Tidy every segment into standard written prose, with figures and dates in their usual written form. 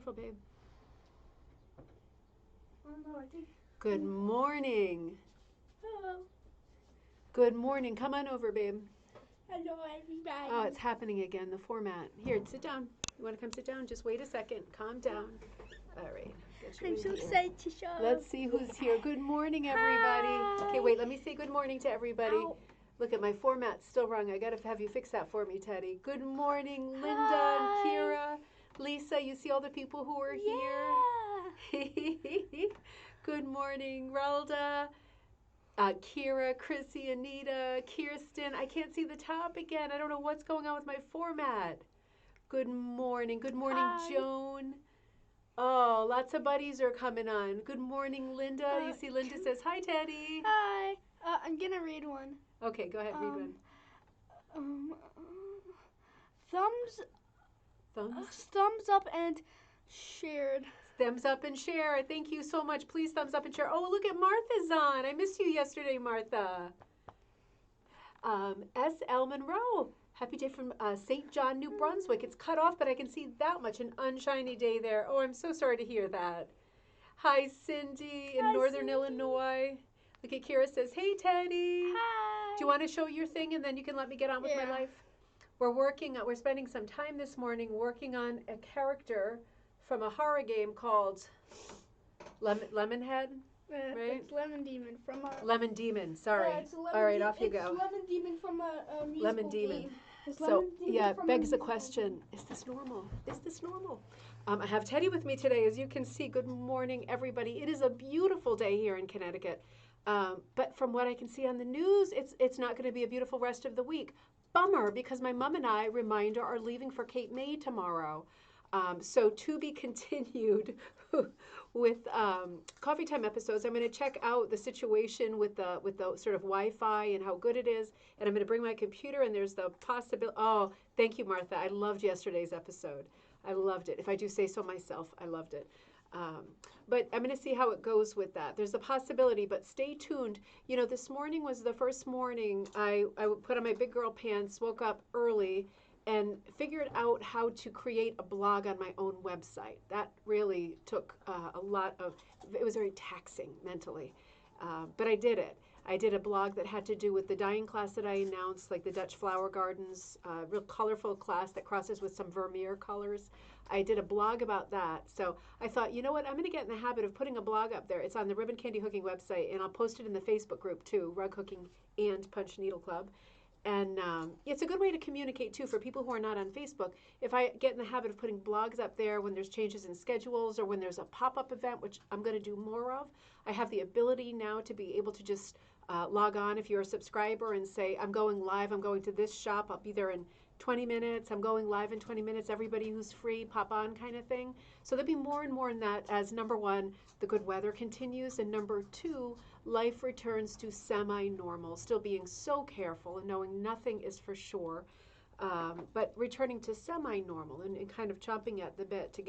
Wonderful, babe. I don't know, I think. Good morning. Hello. Good morning. Come on over, babe. Hello, everybody. Oh, it's happening again, the format. Here, sit down. You want to come sit down? Just wait a second. Calm down. All right. Get you I'm in so here. excited to show. Let's see who's here. Good morning, everybody. Hi. Okay, wait. Let me say good morning to everybody. Ow. Look at my format's still wrong. I got to have you fix that for me, Teddy. Good morning, Linda Hi. and Kira. Lisa, you see all the people who are here? Good morning, Relda. Kira, Chrissy, Anita, Kirsten. I can't see the top again. I don't know what's going on with my format. Good morning. Good morning, Hi. Joan. Oh, lots of buddies are coming on. Good morning, Linda. You see Linda says, hi, Teddy. Hi. I'm gonna read one. Okay, go ahead, read one. Thumbs Thumbs? up and shared. Thumbs up and share. Thank you so much. Please thumbs up and share. Oh, look at Martha's on. I missed you yesterday, Martha. S. L. Monroe. Happy day from St. John, New Brunswick. It's cut off, but I can see that much. An unshiny day there. Oh, I'm so sorry to hear that. Hi, Cindy in Northern Illinois. Look at Kira says, hey, Teddy. Hi. Do you want to show your thing and then you can let me get on with my life? We're spending some time this morning working on a character from a horror game called Lemonhead. Right? It's Lemon Demon from a... Lemon Demon, sorry. Yeah, it's a Lemon All right, off you it's go. Lemon Demon from a musical Lemon Demon. game. It's So, Lemon Demon yeah, from begs the musical question, game. is this normal? Is this normal? I have Teddy with me today, as you can see. Good morning, everybody. It is a beautiful day here in Connecticut. But from what I can see on the news, it's not going to be a beautiful rest of the week. Bummer, because my mom and I, reminder, are leaving for Cape May tomorrow. So to be continued with coffee time episodes. I'm going to check out the situation with the sort of Wi-Fi and how good it is, and I'm going to bring my computer. And there's the possibility. Oh, thank you, Martha. I loved yesterday's episode. I loved it. If I do say so myself, I loved it. But I'm going to see how it goes with that. There's a possibility, but stay tuned. You know, this morning was the first morning I put on my big girl pants, woke up early, and figured out how to create a blog on my own website. That really took a lot of, it was very taxing mentally, but I did it. I did a blog that had to do with the dyeing class that I announced, like the Dutch flower gardens, real colorful class that crosses with some Vermeer colors. I did a blog about that. So I thought, you know what, I'm going to get in the habit of putting a blog up there. It's on the Ribbon Candy Hooking website, and I'll post it in the Facebook group too, Rug Hooking and Punch Needle Club. And it's a good way to communicate too for people who are not on Facebook. If I get in the habit of putting blogs up there when there's changes in schedules or when there's a pop-up event, which I'm going to do more of, I have the ability now to be able to just log on if you're a subscriber and say, I'm going live, I'm going to this shop, I'll be there in 20 minutes, I'm going live in 20 minutes, everybody who's free, pop on kind of thing. So there'll be more and more in that as, number one, the good weather continues, and number two, life returns to semi-normal, still being so careful and knowing nothing is for sure, but returning to semi-normal and kind of chomping at the bit to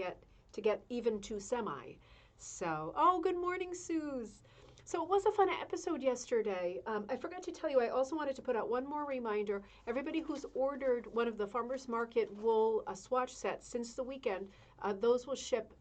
get even to semi. So, oh, good morning, Suze. So it was a fun episode yesterday. I forgot to tell you, I also wanted to put out one more reminder. Everybody who's ordered one of the Farmers Market wool swatch sets since the weekend, those will ship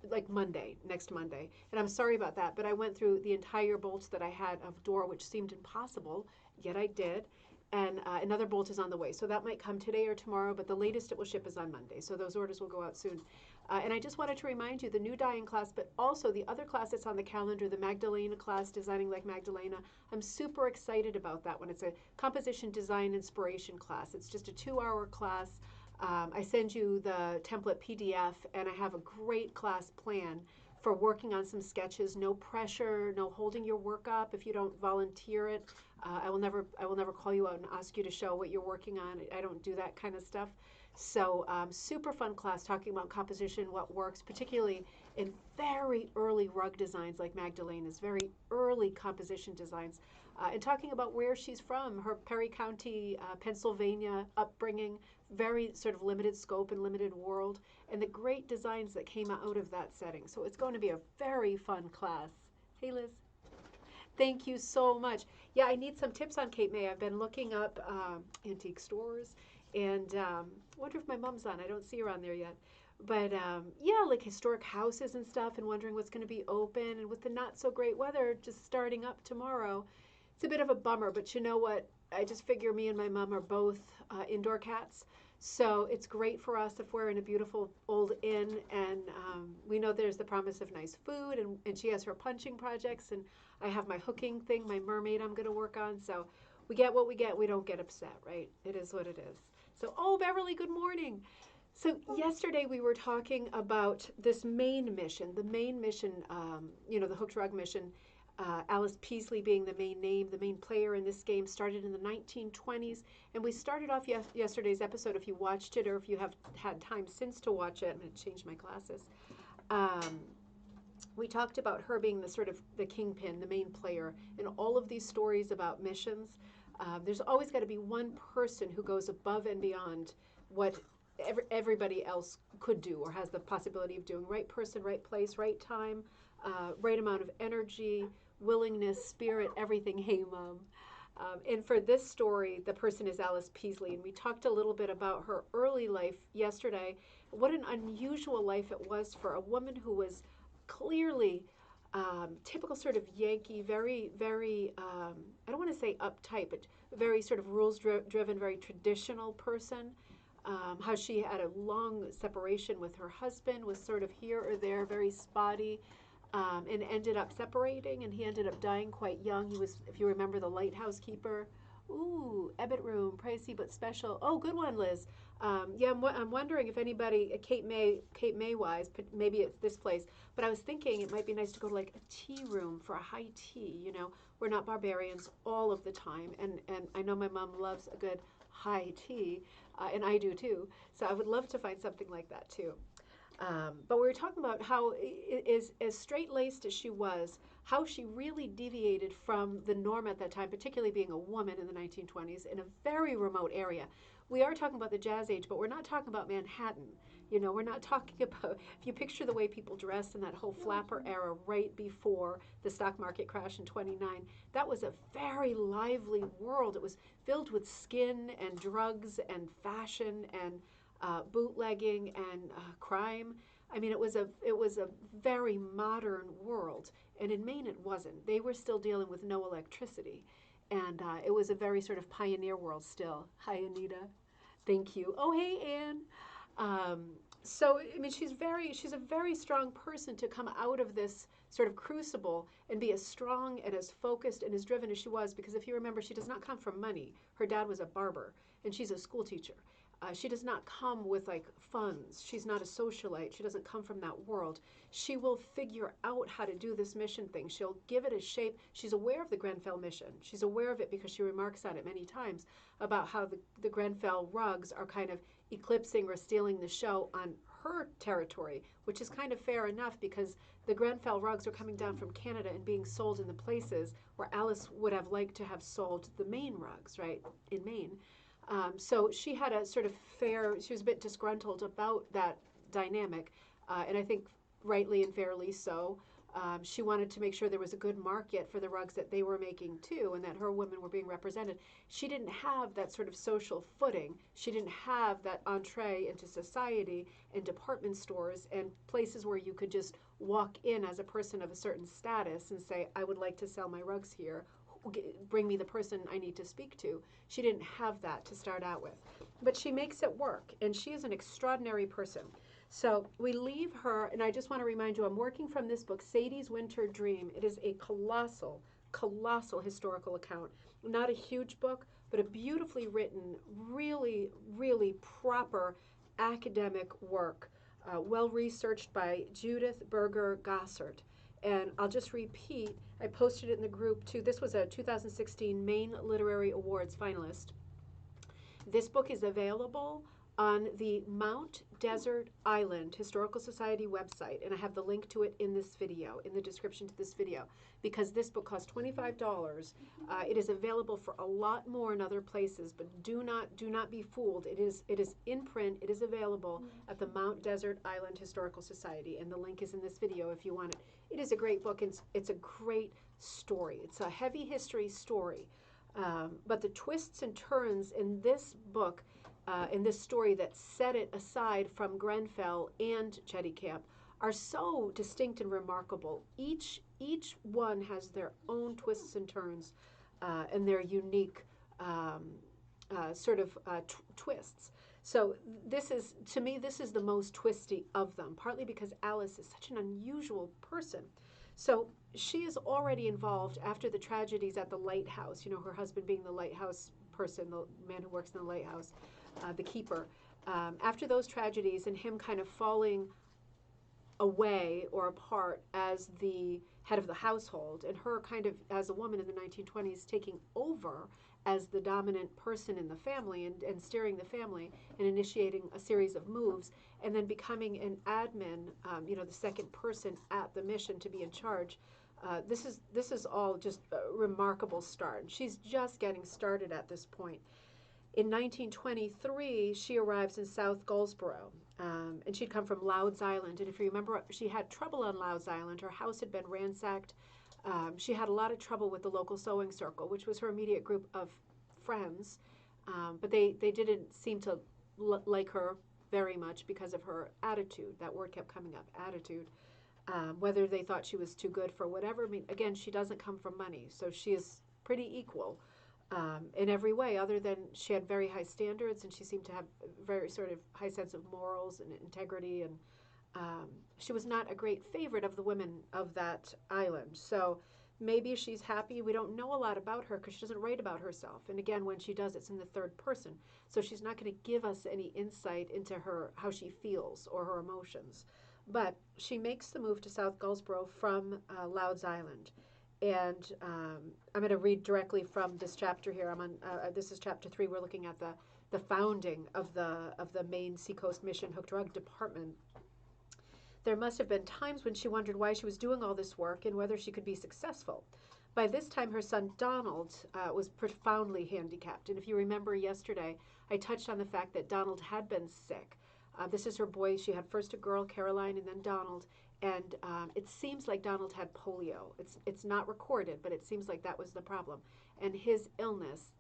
like Monday, next Monday. And I'm sorry about that, but I went through the entire bolt that I had of door, which seemed impossible, yet I did. And another bolt is on the way. So that might come today or tomorrow, but the latest it will ship is on Monday. So those orders will go out soon. And I just wanted to remind you, the new dyeing class, but also the other class that's on the calendar, the Magdalena class, Designing Like Magdalena. I'm super excited about that one. It's a composition design inspiration class. It's just a 2-hour class. I send you the template PDF, and I have a great class plan for working on some sketches. No pressure, no holding your work up if you don't volunteer it. I will never call you out and ask you to show what you're working on. I don't do that kind of stuff. So super fun class talking about composition, what works, particularly in very early rug designs like Magdalena's, very early composition designs, and talking about where she's from, her Perry County, Pennsylvania upbringing, very sort of limited scope and limited world, and the great designs that came out of that setting. So it's going to be a very fun class. Hey, Liz. Thank you so much. Yeah, I need some tips on Cape May. I've been looking up antique stores, and wonder if my mom's on. I don't see her on there yet. But yeah, like historic houses and stuff, and wondering what's going to be open. And with the not so great weather just starting up tomorrow, it's a bit of a bummer. But you know what? I just figure me and my mom are both indoor cats. So it's great for us if we're in a beautiful old inn and we know there's the promise of nice food. And she has her punching projects, and I have my hooking thing, my mermaid I'm going to work on. So we get what we get. We don't get upset, right? It is what it is. So, oh, Beverly, good morning. So yesterday we were talking about this Maine mission, the Maine mission, the hooked rug mission. Alice Peasley being the main name, the main player in this game, started in the 1920s. And we started off yesterday's episode. If you watched it or if you have had time since to watch it, I'm going to change my glasses. We talked about her being the sort of the kingpin, the main player in all of these stories about missions. There's always got to be one person who goes above and beyond what everybody else could do or has the possibility of doing. Right person, right place, right time, right amount of energy, willingness, spirit, everything. Hey, Mom. And for this story, the person is Alice Peaslee. And we talked a little bit about her early life yesterday. What an unusual life it was for a woman who was clearly typical sort of Yankee, very, very, I don't want to say uptight, but very sort of rules driven, very traditional person. How she had a long separation with her husband, was sort of here or there, very spotty, and ended up separating, and he ended up dying quite young. He was, if you remember, the lighthouse keeper. Ooh, Ebbet Room, pricey but special. Oh, good one, Liz. Yeah, I'm wondering if anybody, Cape May wise, maybe it's this place, but I was thinking it might be nice to go to like a tea room for a high tea. We're not barbarians all of the time, and I know my mom loves a good high tea, and I do too. So I would love to find something like that too. But we were talking about how, as straight-laced as she was, how she really deviated from the norm at that time, particularly being a woman in the 1920s in a very remote area. We are talking about the Jazz Age, but we're not talking about Manhattan. We're not talking about, if you picture the way people dressed in that whole flapper era right before the stock market crash in 29, that was a very lively world. It was filled with skin and drugs and fashion and bootlegging and crime. I mean, it was a very modern world, and in Maine it wasn't. They were still dealing with no electricity, and it was a very sort of pioneer world still. Hi, Anita. Thank you. Oh, hey, Anne. So I mean, she's a very strong person to come out of this sort of crucible and be as strong and as focused and as driven as she was. Because if you remember, she does not come from money. Her dad was a barber, and she's a school teacher. She does not come with like funds. She's not a socialite. She doesn't come from that world. She will figure out how to do this mission thing. She'll give it a shape. She's aware of the Grenfell mission. She's aware of it because she remarks on it many times about how the Grenfell rugs are kind of eclipsing or stealing the show on her territory, which is kind of fair enough because the Grenfell rugs are coming down from Canada and being sold in the places where Alice would have liked to have sold the Maine rugs, right, in Maine. So she had a sort of she was a bit disgruntled about that dynamic, and I think rightly and fairly so. She wanted to make sure there was a good market for the rugs that they were making too, and that her women were being represented. She didn't have that sort of social footing. She didn't have that entree into society and department stores and places where you could just walk in as a person of a certain status and say, I would like to sell my rugs here. Bring me the person I need to speak to. She didn't have that to start out with. But she makes it work, and she is an extraordinary person. So we leave her, and I just want to remind you, I'm working from this book, Sadie's Winter Dream. It is a colossal, colossal historical account. Not a huge book, but a beautifully written, really, really proper academic work, well researched by Judith Burger-Grossart. And I'll just repeat, I posted it in the group too. This was a 2016 Maine Literary Awards finalist. This book is available on the Mount Desert Island Historical Society website, and I have the link to it in this video, in the description to this video, because this book costs $25. It is available for a lot more in other places, but do not be fooled. It is in print. It is available at the Mount Desert Island Historical Society, and the link is in this video if you want it. It is a great book. It's a great story. It's a heavy history story, but the twists and turns in this book in this story that set it aside from Grenfell and Cheticamp are so distinct and remarkable. Each one has their own twists and turns and their unique twists. So this is, to me, this is the most twisty of them, partly because Alice is such an unusual person. So she is already involved after the tragedies at the lighthouse, you know, her husband being the lighthouse person, the man who works in the lighthouse, the keeper. After those tragedies and him kind of falling away or apart as the head of the household, and her kind of, as a woman in the 1920s, taking over as the dominant person in the family and steering the family and initiating a series of moves, and then becoming an admin, the second person at the mission to be in charge. This is all just a remarkable start. She's just getting started at this point. In 1923, she arrives in South Goldsboro, and she'd come from Louds Island. And if you remember, she had trouble on Louds Island. Her house had been ransacked. She had a lot of trouble with the local sewing circle, which was her immediate group of friends. But they didn't seem to like her very much because of her attitude. That word kept coming up, attitude. Whether they thought she was too good for whatever. I mean, again, she doesn't come from money, so she is pretty equal. In every way, other than she had very high standards and she seemed to have a very sort of high sense of morals and integrity, and she was not a great favorite of the women of that island. So maybe she's happy. We don't know a lot about her because she doesn't write about herself. And again, when she does, it's in the third person. So she's not going to give us any insight into her, how she feels or her emotions. But she makes the move to South Goldsboro from Louds Island. And I'm going to read directly from this chapter here. I'm on. This is chapter 3. We're looking at the founding of the Maine Seacoast Mission Hook Drug Department. There must have been times when she wondered why she was doing all this work and whether she could be successful. By this time, her son Donald was profoundly handicapped. And if you remember yesterday, I touched on the fact that Donald had been sick. This is her boy. She had first a girl, Caroline, and then Donald. And it seems like Donald had polio. It's not recorded, but it seems like that was the problem. And his illness,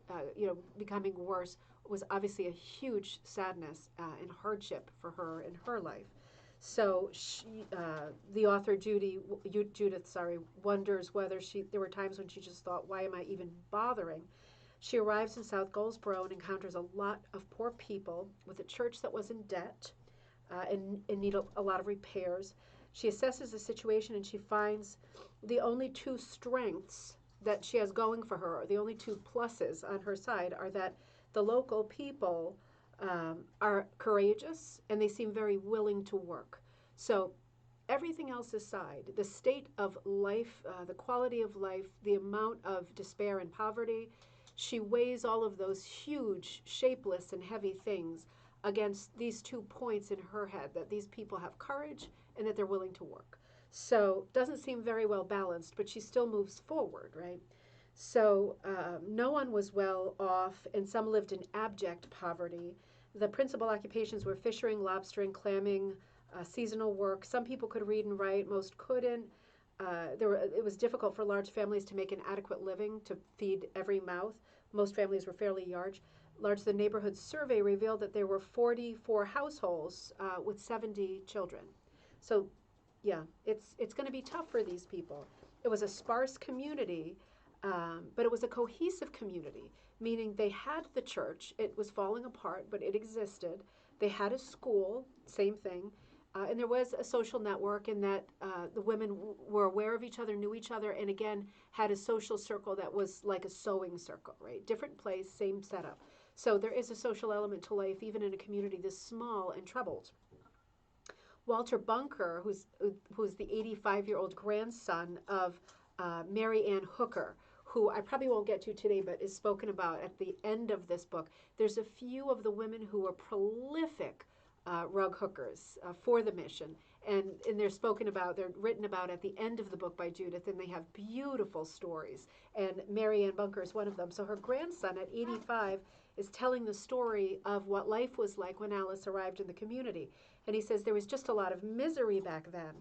becoming worse, was obviously a huge sadness and hardship for her in her life. So the author Judith, wonders whether there were times when she just thought, "Why am I even bothering?" She arrives in South Goldsboro and encounters a lot of poor people with a church that was in debt and in need of a lot of repairs. She assesses the situation and she finds the only two strengths that she has going for her, or the only two pluses on her side, are that the local people are courageous and they seem very willing to work. So everything else aside, the state of life, the quality of life, the amount of despair and poverty, she weighs all of those huge, shapeless, and heavy things against these 2 points in her head, that these people have courage and that they're willing to work. So doesn't seem very well balanced, but she still moves forward, right? So no one was well off, and some lived in abject poverty. The principal occupations were fishing, lobstering, clamming, seasonal work. Some people could read and write, most couldn't. It was difficult for large families to make an adequate living to feed every mouth. Most families were fairly large. The neighborhood survey revealed that there were 44 households with 70 children. So, yeah, it's going to be tough for these people. It was a sparse community, but it was a cohesive community, meaning they had the church. It was falling apart, but it existed. They had a school, same thing. And there was a social network in that the women were aware of each other, knew each other, and again, had a social circle that was like a sewing circle, right? Different place, same setup. So there is a social element to life, even in a community this small and troubled. Walter Bunker, who's the 85-year-old grandson of Mary Ann Hooker, who I probably won't get to today, but is spoken about at the end of this book. There's a few of the women who were prolific rug hookers for the mission, and they're written about at the end of the book by Judith, and they have beautiful stories, and Mary Ann Bunker is one of them. So her grandson at 85 is telling the story of what life was like when Alice arrived in the community, and he says there was just a lot of misery back then.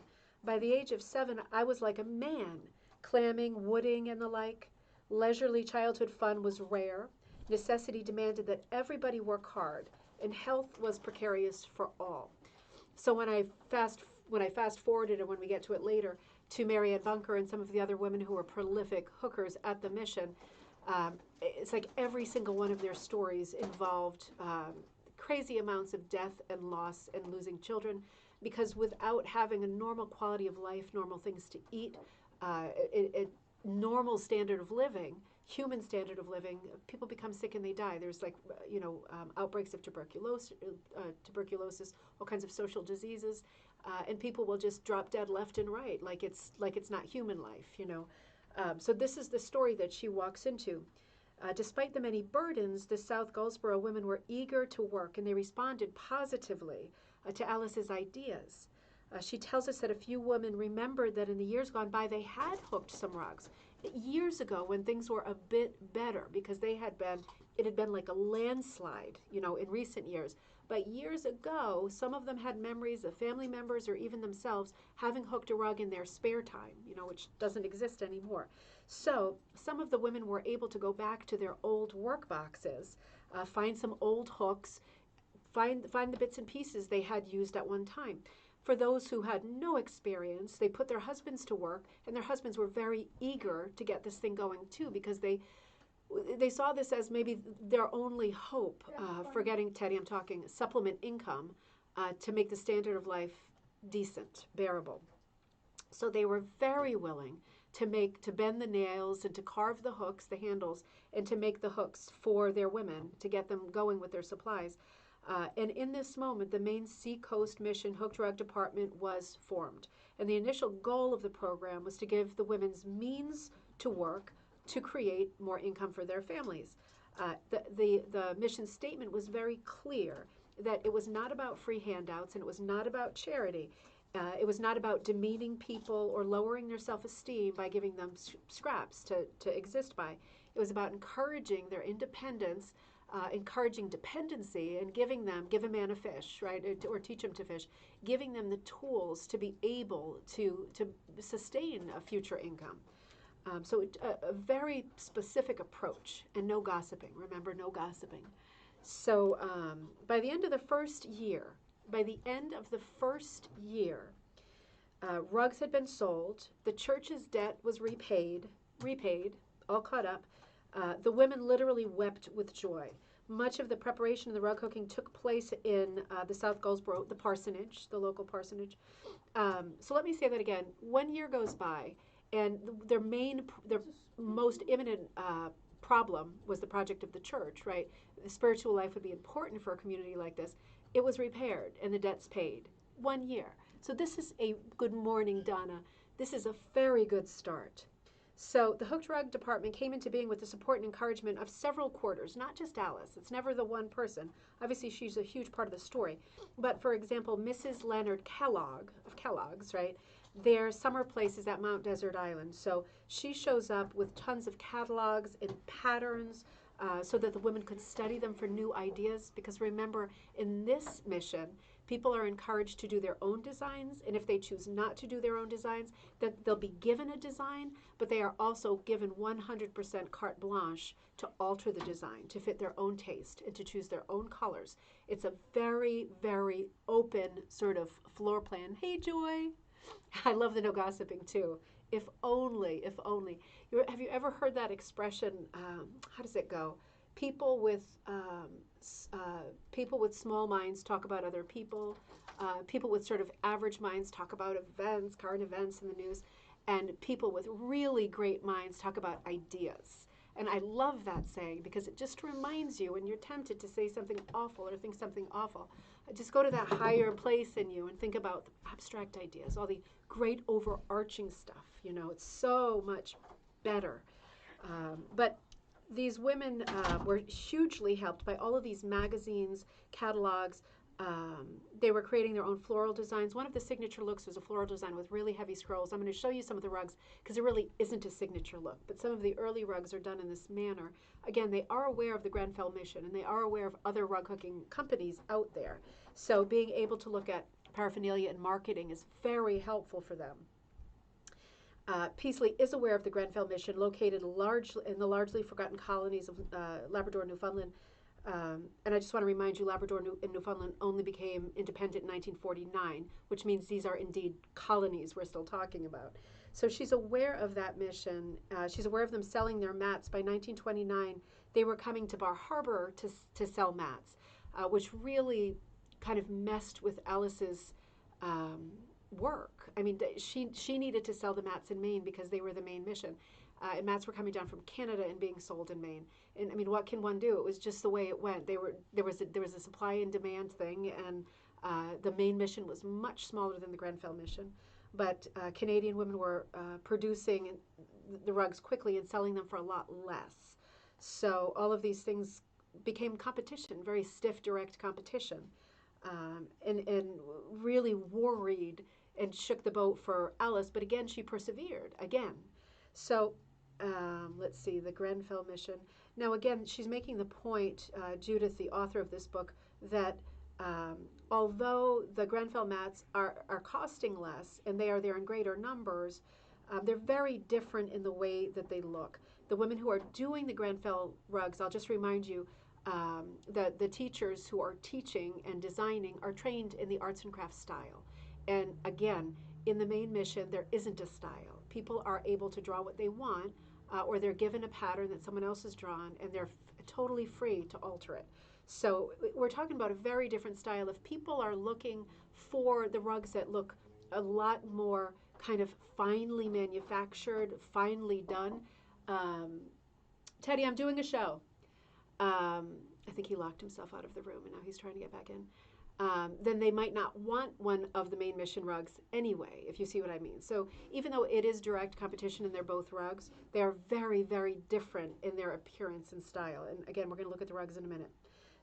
By the age of 7, I was like a man, clamming, wooding, and the like. Leisurely childhood fun was rare. Necessity demanded that everybody work hard. and health was precarious for all. So when I fast forwarded, and when we get to it later, to Marianne Bunker and some of the other women who were prolific hookers at the mission, it's like every single one of their stories involved crazy amounts of death and loss and losing children, because without having a normal quality of life, normal things to eat, normal standard of living, human standard of living, people become sick and they die. There's like, outbreaks of tuberculosis, all kinds of social diseases, and people will just drop dead left and right, like it's not human life. So this is the story that she walks into. Despite the many burdens, the South Goldsboro women were eager to work, and they responded positively to Alice's ideas. She tells us that a few women remembered that in the years gone by they had hooked some rugs. Years ago, when things were a bit better, because it had been like a landslide, in recent years. But years ago, some of them had memories of family members or even themselves having hooked a rug in their spare time, which doesn't exist anymore. So some of the women were able to go back to their old work boxes, find some old hooks, find the bits and pieces they had used at one time. For those who had no experience, they put their husbands to work, and their husbands were very eager to get this thing going too, because they saw this as maybe their only hope for getting, Teddy, I'm talking, supplement income to make the standard of life decent, bearable. So they were very willing to bend the nails and to carve the hooks, the handles, and to make the hooks for their women to get them going with their supplies. And in this moment, the Maine Seacoast Mission Hooked Rug Department was formed. And the initial goal of the program was to give the women's means to work to create more income for their families. The mission statement was very clear that it was not about free handouts, and it was not about charity. It was not about demeaning people or lowering their self-esteem by giving them scraps to exist by. It was about encouraging their independence, encouraging dependency, and give a man a fish, right, or teach him to fish, giving them the tools to be able to sustain a future income. So a very specific approach, and no gossiping. Remember, no gossiping. So by the end of the first year, rugs had been sold, the church's debt was repaid, all caught up. The women literally wept with joy. Much of the preparation of the rug hooking took place in the South Goldsboro, the parsonage, the local parsonage. So let me say that again. 1 year goes by, and their most imminent problem was the project of the church, right? The spiritual life would be important for a community like this. It was repaired, and the debt's paid. 1 year. So this is a good morning, Donna. This is a very good start. So the Hooked Rug Department came into being with the support and encouragement of several quarters, not just Alice. It's never the one person. Obviously, she's a huge part of the story. But for example, Mrs. Leonard Kellogg, of Kellogg's, right? Their summer place is at Mount Desert Island. So she shows up with tons of catalogs and patterns so that the women could study them for new ideas. Because remember, in this mission, people are encouraged to do their own designs, and if they choose not to do their own designs, then they'll be given a design, but they are also given 100% carte blanche to alter the design, to fit their own taste, and to choose their own colors. It's a very, very open sort of floor plan. Hey, Joy. I love the no gossiping, too. If only, if only. Have you ever heard that expression? How does it go? People with small minds talk about other people. People with sort of average minds talk about events, current events in the news. And people with really great minds talk about ideas. And I love that saying because it just reminds you when you're tempted to say something awful or think something awful, just go to that higher place in you and think about abstract ideas, all the great overarching stuff. It's so much better. But these women were hugely helped by all of these magazines, catalogs. They were creating their own floral designs. One of the signature looks was a floral design with really heavy scrolls. I'm going to show you some of the rugs because it really isn't a signature look, but some of the early rugs are done in this manner. Again, they are aware of the Grenfell mission, and they are aware of other rug hooking companies out there. So being able to look at paraphernalia and marketing is very helpful for them. Peaslee is aware of the Grenfell mission, located in the largely forgotten colonies of Labrador, Newfoundland, And I just want to remind you, Labrador and Newfoundland only became independent in 1949, which means these are indeed colonies we're still talking about. So she's aware of that mission. She's aware of them selling their mats. By 1929, they were coming to Bar Harbor to sell mats, which really kind of messed with Alice's work. I mean, she needed to sell the mats in Maine because they were the Maine mission. And mats were coming down from Canada and being sold in Maine. And I mean, what can one do? It was just the way it went. There was a supply and demand thing, and the Maine mission was much smaller than the Grenfell mission. But Canadian women were producing the rugs quickly and selling them for a lot less. So all of these things became competition, very stiff, direct competition, and really worried and shook the boat for Alice. But again, she persevered again. So let's see, the Grenfell mission. Now, again, she's making the point, Judith, the author of this book, that although the Grenfell mats are costing less and they are there in greater numbers, they're very different in the way that they look. The women who are doing the Grenfell rugs, I'll just remind you that the teachers who are teaching and designing are trained in the arts and crafts style. And again, in the Maine mission, there isn't a style. People are able to draw what they want, or they're given a pattern that someone else has drawn, and they're totally free to alter it. So we're talking about a very different style. If people are looking for the rugs that look a lot more kind of finely manufactured, finely done, Teddy, I'm doing a show. I think he locked himself out of the room, and now he's trying to get back in. Then they might not want one of the Maine mission rugs anyway, if you see what I mean. So even though it is direct competition and they're both rugs, they are very, very different in their appearance and style. And again, we're going to look at the rugs in a minute.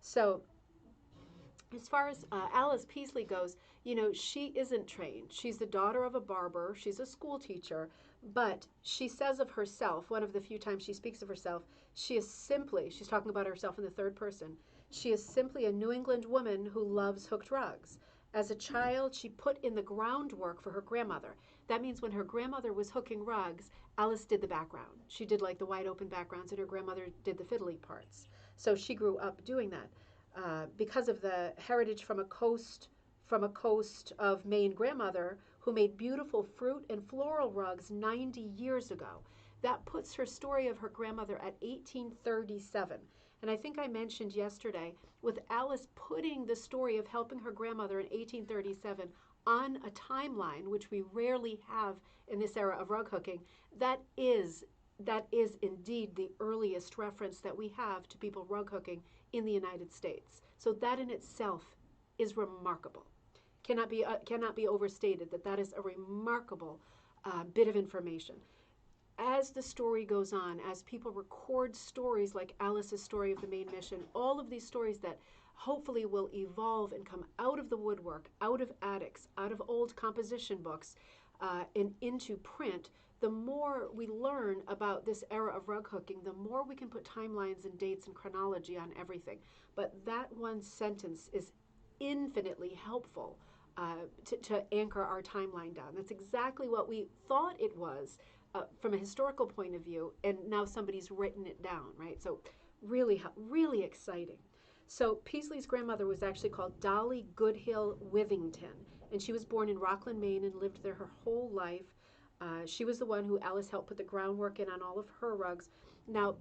So as far as Alice Peaslee goes, you know, she isn't trained. She's the daughter of a barber. She's a school teacher. But she says of herself, one of the few times she speaks of herself, she's talking about herself in the third person, she is simply a New England woman who loves hooked rugs. As a child, she put in the groundwork for her grandmother. That means when her grandmother was hooking rugs, Alice did the background. She did like the wide open backgrounds, and her grandmother did the fiddly parts. So she grew up doing that. Because of the heritage from a coast of Maine grandmother who made beautiful fruit and floral rugs 90 years ago. That puts her story of her grandmother at 1837. And I think I mentioned yesterday, with Alice putting the story of helping her grandmother in 1837 on a timeline, which we rarely have in this era of rug hooking, that is indeed the earliest reference that we have to people rug hooking in the United States. So that in itself is remarkable. Cannot be overstated that is a remarkable bit of information. As the story goes on, as people record stories like Alice's story of the Maine mission, all of these stories that hopefully will evolve and come out of the woodwork, out of attics, out of old composition books, and into print, the more we learn about this era of rug hooking, the more we can put timelines and dates and chronology on everything. But that one sentence is infinitely helpful to anchor our timeline down. That's exactly what we thought it was from a historical point of view, and now somebody's written it down, right? So really, really exciting. So Peasley's grandmother was actually called Dolly Goodhill Withington, and she was born in Rockland, Maine, and lived there her whole life. She was the one who Alice helped put the groundwork in on all of her rugs. Now,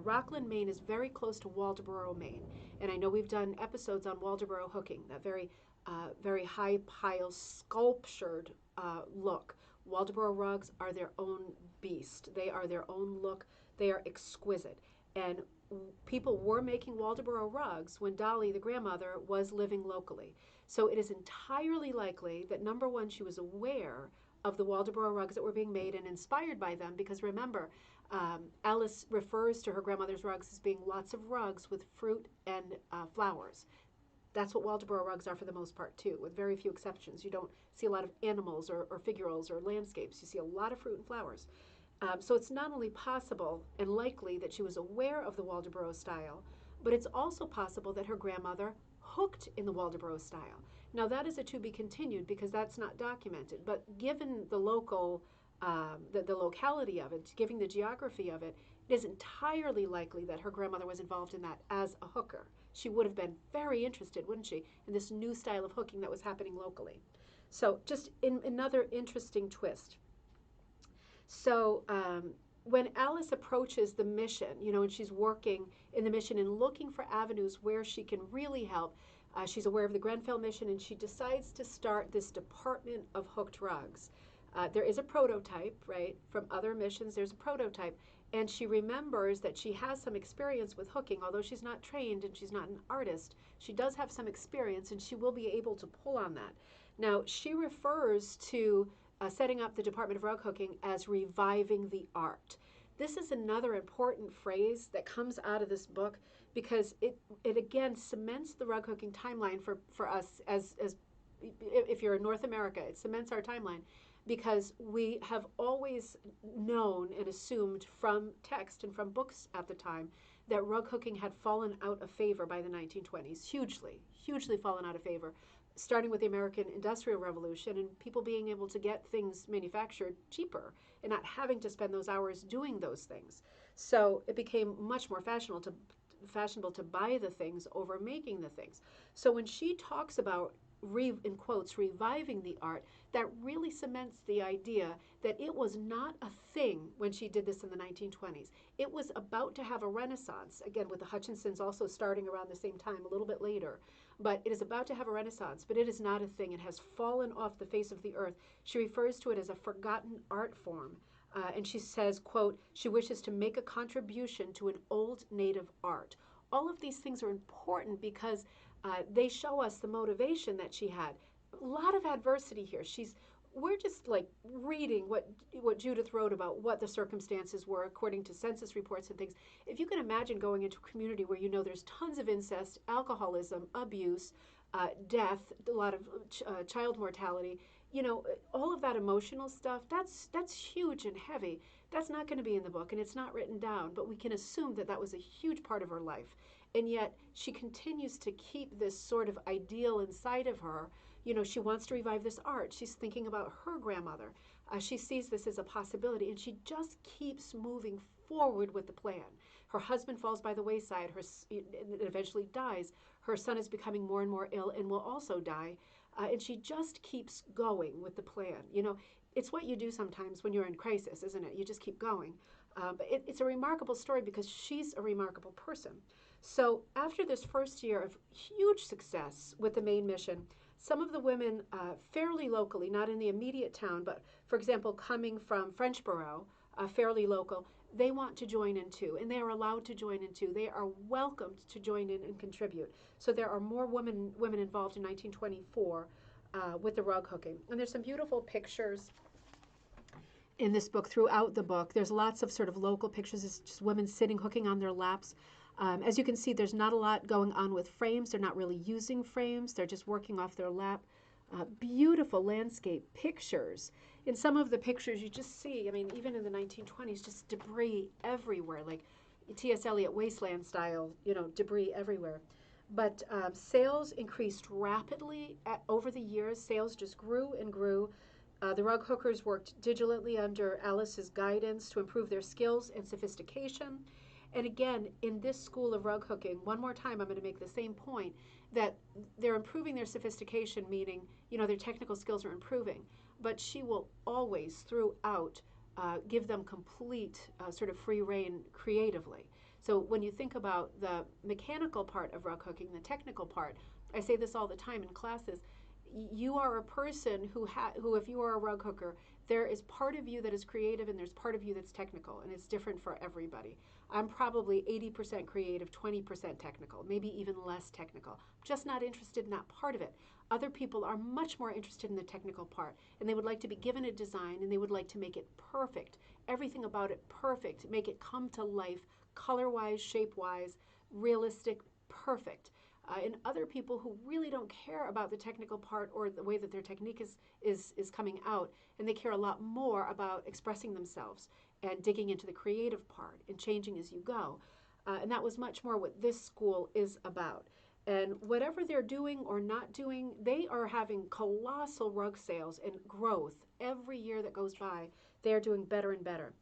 Rockland, Maine is very close to Waldoboro, Maine, and I know we've done episodes on Waldoboro hooking, that very high pile sculptured look. Waldoboro rugs are their own beast. They are their own look. They are exquisite. And people were making Waldoboro rugs when Dolly, the grandmother, was living locally. So it is entirely likely that, number one, she was aware of the Waldoboro rugs that were being made and inspired by them, because remember, Alice refers to her grandmother's rugs as being lots of rugs with fruit and flowers. That's what Waldoboro rugs are for the most part, too, with very few exceptions. You don't see a lot of animals or figurals or landscapes. You see a lot of fruit and flowers. So it's not only possible and likely that she was aware of the Waldoboro style, but it's also possible that her grandmother hooked in the Waldoboro style. Now, that is a to be continued because that's not documented. But given the local, the locality of it, given the geography of it, it is entirely likely that her grandmother was involved in that as a hooker. She would have been very interested, wouldn't she, in this new style of hooking that was happening locally. So just in another interesting twist. So when Alice approaches the mission, and she's working in the mission and looking for avenues where she can really help, she's aware of the Grenfell mission, and she decides to start this department of hooked rugs. There is a prototype, right? From other missions, there's a prototype. And she remembers that she has some experience with hooking. Although she's not trained and she's not an artist, she does have some experience, and she will be able to pull on that. Now, she refers to setting up the Department of Rug Hooking as reviving the art. This is another important phrase that comes out of this book because it again cements the rug hooking timeline for us as if you're in North America, it cements our timeline because we have always known and assumed from text and from books at the time that rug hooking had fallen out of favor by the 1920s, hugely fallen out of favor, starting with the American Industrial Revolution and people being able to get things manufactured cheaper and not having to spend those hours doing those things. So it became much more fashionable to buy the things over making the things. So when she talks about in quotes, reviving the art, that really cements the idea that it was not a thing when she did this in the 1920s. It was about to have a renaissance, again, with the Hutchinsons also starting around the same time, a little bit later. But it is about to have a renaissance, but it is not a thing. It has fallen off the face of the earth. She refers to it as a forgotten art form. And she says, quote, she wishes to make a contribution to an old native art. All of these things are important because they show us the motivation that she had. A lot of adversity here. We're just like reading what Judith wrote about what the circumstances were according to census reports and things. If you can imagine going into a community where there's tons of incest, alcoholism, abuse, death, a lot of child mortality, all of that emotional stuff, that's huge and heavy. That's not going to be in the book, and it's not written down, but we can assume that was a huge part of her life. And yet she continues to keep this sort of ideal inside of her. She wants to revive this art. She's thinking about her grandmother. She sees this as a possibility, and she just keeps moving forward with the plan. Her husband falls by the wayside. It eventually dies. Her son is becoming more and more ill and will also die. And she just keeps going with the plan. It's what you do sometimes when you're in crisis, isn't it? You just keep going. But it's a remarkable story because she's a remarkable person. So after this first year of huge success with the Maine mission, some of the women fairly locally, not in the immediate town, but for example, coming from Frenchboro, fairly local, they want to join in too, and they are allowed to join in too. They are welcomed to join in and contribute. So there are more women involved in 1924 with the rug hooking. And there's some beautiful pictures in this book, throughout the book. There's lots of sort of local pictures. It's just women sitting, hooking on their laps. As you can see, there's not a lot going on with frames. They're not really using frames. They're just working off their lap. Beautiful landscape pictures. In some of the pictures you just see, even in the 1920s, just debris everywhere, like T.S. Eliot wasteland style, debris everywhere. But sales increased rapidly over the years. Sales just grew and grew. The rug hookers worked diligently under Alice's guidance to improve their skills and sophistication. And again, in this school of rug hooking, one more time I'm going to make the same point, that they're improving their sophistication, meaning, their technical skills are improving. But she will always, throughout, give them complete sort of free rein creatively. So when you think about the mechanical part of rug hooking, the technical part, I say this all the time in classes, you are a person who, if you are a rug hooker, there is part of you that is creative and there's part of you that's technical, and it's different for everybody. I'm probably 80% creative, 20% technical, maybe even less technical. I'm just not interested in that part of it. Other people are much more interested in the technical part, and they would like to be given a design, and they would like to make it perfect, everything about it perfect, make it come to life, color-wise, shape-wise, realistic, perfect. And other people who really don't care about the technical part or the way that their technique is coming out, and they care a lot more about expressing themselves and digging into the creative part and changing as you go. And that was much more what this school is about. And whatever they're doing or not doing, they are having colossal rug sales and growth every year that goes by. They're doing better and better.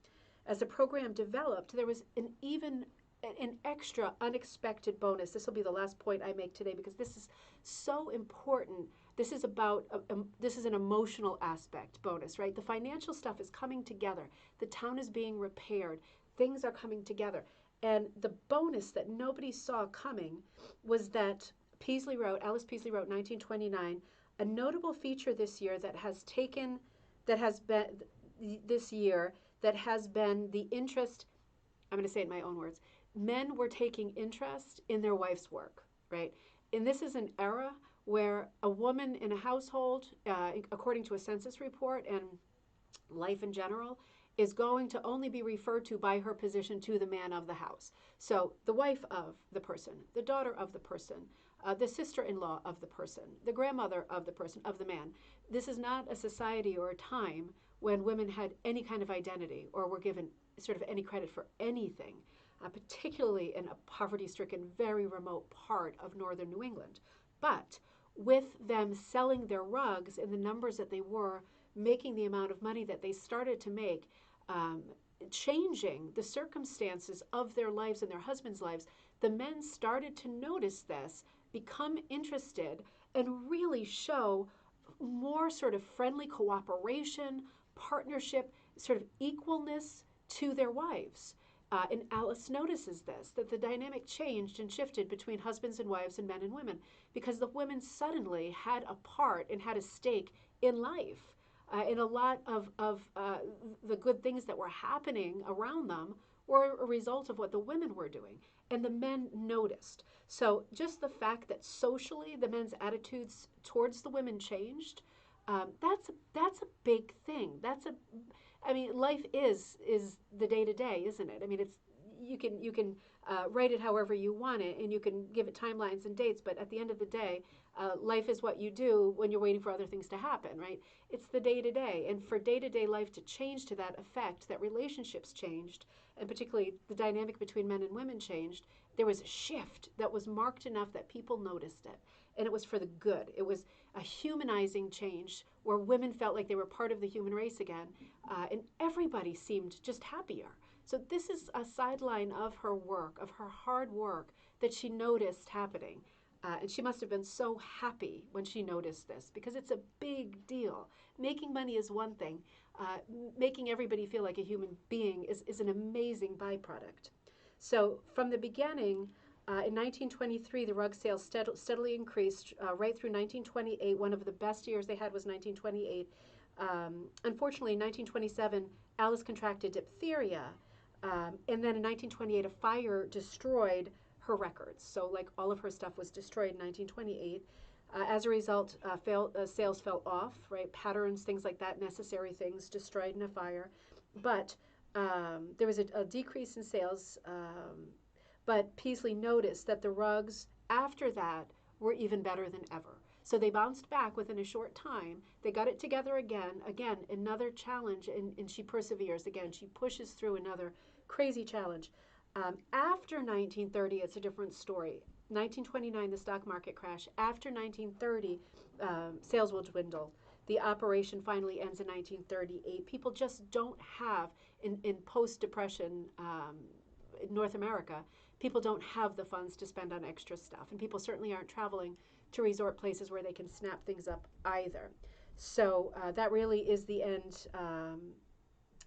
as the program developed, there was an extra unexpected bonus. This will be the last point I make today because this is so important. This is about this is an emotional aspect bonus, right? The financial stuff is coming together. The town is being repaired. Things are coming together. And the bonus that nobody saw coming was that Alice Peaslee wrote 1929, a notable feature this year that has been this year that has been the interest, I'm going to say it in my own words, men were taking interest in their wife's work, right? And this is an era where a woman in a household, according to a census report and life in general, is going to only be referred to by her position to the man of the house. So the wife of the person, the daughter of the person, the sister-in-law of the person, the grandmother of the person, of the man. This is not a society or a time when women had any kind of identity or were given sort of any credit for anything, particularly in a poverty-stricken, very remote part of northern New England. But with them selling their rugs in the numbers that they were, making the amount of money that they started to make, changing the circumstances of their lives and their husbands' lives, the men started to notice this, become interested, and really show more sort of friendly cooperation, partnership, sort of equalness to their wives. And Alice notices this, that the dynamic changed and shifted between husbands and wives and men and women, because the women suddenly had a part and had a stake in life. And a lot of the good things that were happening around them were a result of what the women were doing. And the men noticed. So just the fact that socially the men's attitudes towards the women changed, that's a big thing. I mean, life is the day to day, isn't it? I mean, you can write it however you want it, and you can give it timelines and dates. But at the end of the day, life is what you do when you're waiting for other things to happen, right? It's the day to day, and for day to day life to change to that effect, that relationships changed, and particularly the dynamic between men and women changed. There was a shift that was marked enough that people noticed it, and it was for the good. It was a humanizing change where women felt like they were part of the human race again, and everybody seemed just happier. So this is a sideline of her work, of her hard work that she noticed happening. And she must have been so happy when she noticed this, because it's a big deal. Making money is one thing. Making everybody feel like a human being is an amazing byproduct. So from the beginning, in 1923, the rug sales steadily increased right through 1928. One of the best years they had was 1928. Unfortunately, in 1927, Alice contracted diphtheria. And then in 1928, a fire destroyed her records. So like all of her stuff was destroyed in 1928. As a result, sales fell off, right? Patterns, things like that, necessary things destroyed in a fire. But there was a decrease in sales. But Peaslee noticed that the rugs after that were even better than ever. So they bounced back within a short time. They got it together again. Again, another challenge, and she perseveres. Again, she pushes through another crazy challenge. After 1930, it's a different story. 1929, the stock market crash. After 1930, sales will dwindle. The operation finally ends in 1938. People just don't have, in post-Depression North America, people don't have the funds to spend on extra stuff. And people certainly aren't traveling to resort places where they can snap things up either. So that really is the end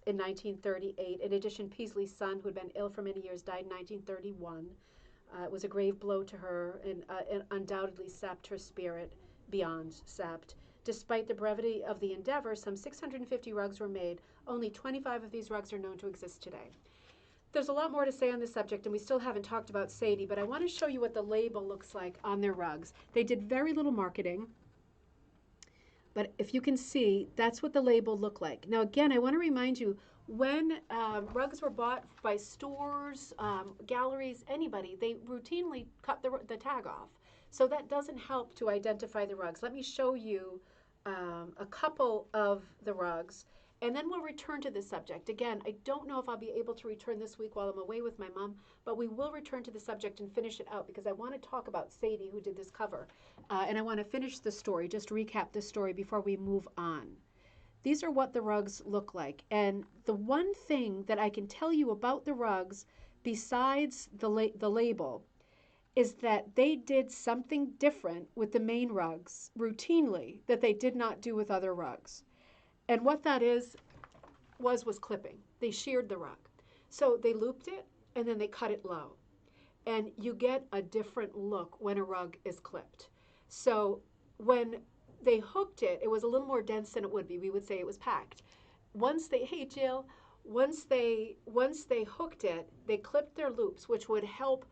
in 1938. In addition, Peasley's son, who had been ill for many years, died in 1931. It was a grave blow to her and undoubtedly sapped her spirit beyond sapped. Despite the brevity of the endeavor, some 650 rugs were made. Only 25 of these rugs are known to exist today. There's a lot more to say on this subject, and we still haven't talked about Sadie, but I want to show you what the label looks like on their rugs. They did very little marketing, but if you can see, that's what the label looked like. Now, again, I want to remind you, when rugs were bought by stores, galleries, anybody, they routinely cut the tag off. So that doesn't help to identify the rugs. Let me show you a couple of the rugs, and then we'll return to this subject. Again, I don't know if I'll be able to return this week while I'm away with my mom, but we will return to the subject and finish it out, because I want to talk about Sadie, who did this cover. And I want to finish the story, just recap the story before we move on. these are what the rugs look like. And the one thing that I can tell you about the rugs, besides the label, is that they did something different with the Maine rugs routinely that they did not do with other rugs. And what that is was clipping. They sheared the rug. So they looped it and then they cut it low. And you get a different look when a rug is clipped. So when they hooked it, it was a little more dense than it would be. We would say it was packed. Hey Jill, once they hooked it, they clipped their loops, which would help,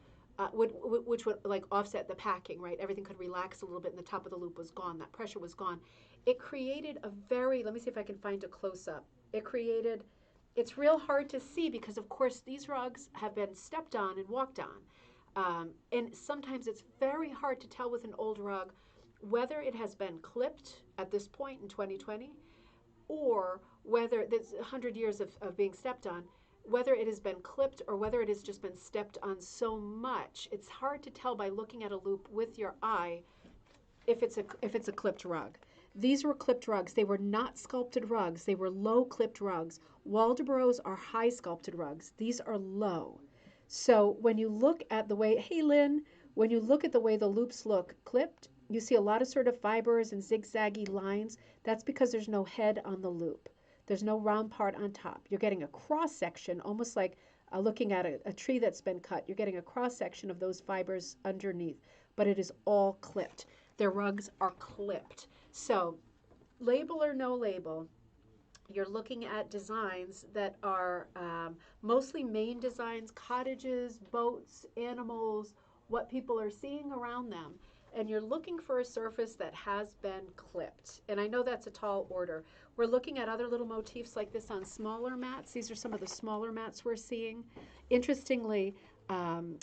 which would like offset the packing, right? Everything could relax a little bit, and the top of the loop was gone. That pressure was gone. It created a very. Let me see if I can find a close up. It created. It's real hard to see because, of course, these rugs have been stepped on and walked on. And sometimes it's very hard to tell with an old rug whether it has been clipped at this point in 2020 or whether that's 100 years of being stepped on, whether it has been clipped or whether it has just been stepped on so much. It's hard to tell by looking at a loop with your eye if it's a clipped rug. These were clipped rugs. They were not sculpted rugs. They were low clipped rugs. Waldoboro's are high sculpted rugs. These are low. So when you look at the way, hey Lynn, when you look at the way the loops look clipped, you see a lot of sort of fibers and zigzaggy lines. That's because there's no head on the loop. There's no round part on top. You're getting a cross section, almost like looking at a tree that's been cut. You're getting a cross section of those fibers underneath, but it is all clipped. Their rugs are clipped. So label or no label, you're looking at designs that are mostly Maine designs, cottages, boats, animals, what people are seeing around them. And you're looking for a surface that has been clipped. And I know that's a tall order. We're looking at other little motifs like this on smaller mats. These are some of the smaller mats we're seeing. Interestingly,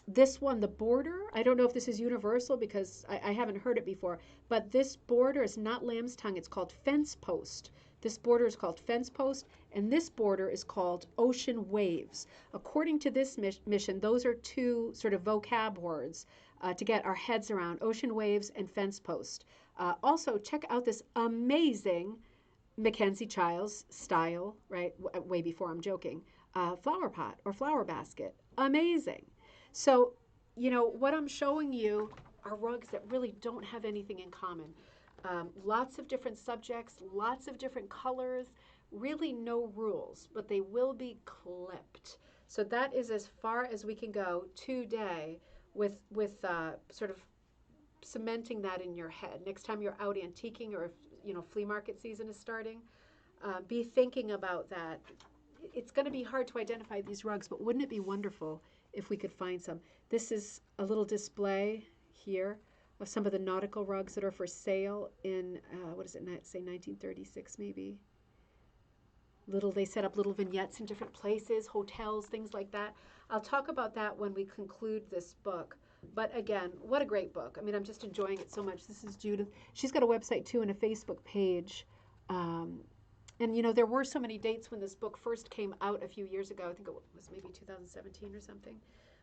this one, the border, I don't know if this is universal because I haven't heard it before, but this border is not lamb's tongue. It's called fence post. This border is called fence post, and this border is called ocean waves. According to this mission, those are two sort of vocab words to get our heads around, ocean waves and fence post. Also, check out this amazing Mackenzie Childs style, right, way before I'm joking, flower pot or flower basket. Amazing. So, what I'm showing you are rugs that really don't have anything in common. Lots of different subjects, lots of different colors, really no rules, but they will be clipped. So that is as far as we can go today with sort of cementing that in your head. Next time you're out antiquing or if flea market season is starting, be thinking about that. It's going to be hard to identify these rugs, but wouldn't it be wonderful if we could find some? This is a little display here of some of the nautical rugs that are for sale in, say 1936 maybe. They set up little vignettes in different places, hotels, things like that. I'll talk about that when we conclude this book. But again, what a great book. I mean, I'm just enjoying it so much. This is Judith. She's got a website too and a Facebook page. And there were so many dates when this book first came out a few years ago. I think it was maybe 2017 or something.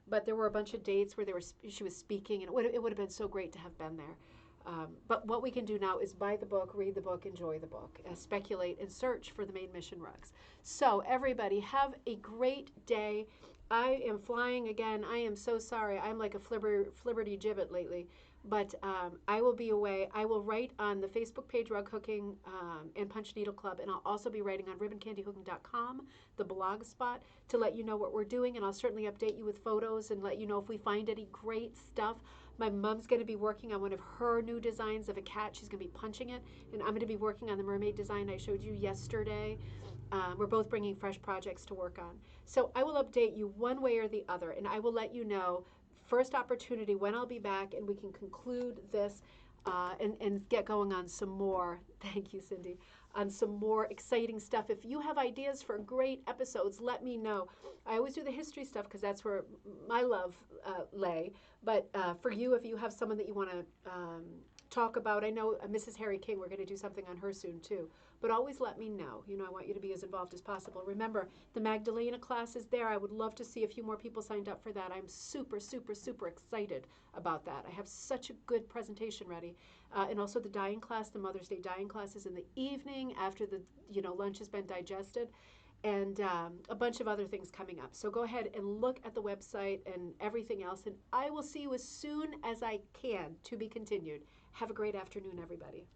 But there were a bunch of dates where she was speaking, and it would have been so great to have been there. But what we can do now is buy the book, read the book, enjoy the book, speculate, and search for the Maine Mission rugs. So everybody, have a great day. I am flying again. I am so sorry. I'm like a flibberty gibbet lately. But I will be away. I will write on the Facebook page, Rug Hooking and Punch Needle Club, and I'll also be writing on ribboncandyhooking.com, the blog spot, to let you know what we're doing, and I'll certainly update you with photos and let you know if we find any great stuff. My mom's going to be working on one of her new designs of a cat. She's going to be punching it, and I'm going to be working on the mermaid design I showed you yesterday. We're both bringing fresh projects to work on. So I will update you one way or the other, and I will let you know first opportunity when I'll be back and we can conclude this and get going on some more, thank you Cindy, on some more exciting stuff. If you have ideas for great episodes, let me know. I always do the history stuff because that's where my love lay, but for you, if you have someone that you want to talk about, I know Mrs. Harry King, we're going to do something on her soon too. but always let me know. You know, I want you to be as involved as possible. Remember, the Magdalena class is there. I would love to see a few more people signed up for that. I'm super, super, super excited about that. I have such a good presentation ready. And also the dyeing class, the Mother's Day dyeing class is in the evening after the, lunch has been digested, and a bunch of other things coming up. So go ahead and look at the website and everything else, and I will see you as soon as I can. To be continued. Have a great afternoon, everybody.